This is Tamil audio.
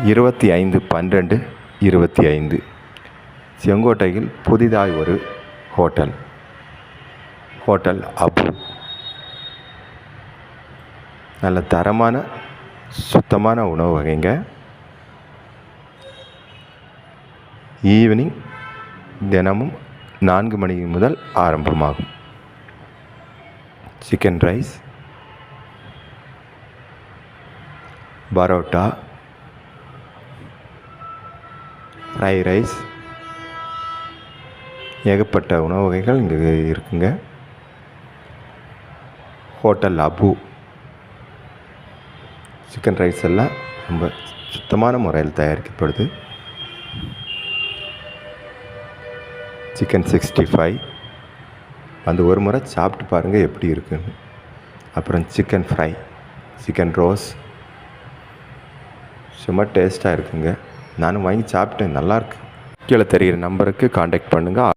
25/12/25 செங்கோட்டையில் புதிதாய் ஒரு ஹோட்டல் அபு. நல்ல தரமான சுத்தமான உணவு வகைங்க. ஈவினிங் தினமும் 4 மணி முதல் ஆரம்பமாகும். Chicken rice, parotta, fry rice, ஏகப்பட்ட உணவு வகைகள் இங்கே இருக்குங்க. ஹோட்டல் அபு. சிக்கன் ரைஸ் எல்லாம் ரொம்ப சுத்தமான முறையில் தயாரிக்கப்படுது. சிக்கன் 65 அந்த ஒரு முறை சாப்பிட்டு பாருங்கள் எப்படி இருக்குன்னு. அப்புறம் சிக்கன் ஃப்ரை, சிக்கன் ரோஸ் சும்மா டேஸ்ட்டாக இருக்குங்க. நானும் வாங்கி சாப்பிட்டேன், நல்லாயிருக்கு. கீழே தெரிகிற நம்பருக்கு காண்டாக்ட் பண்ணுங்கள்.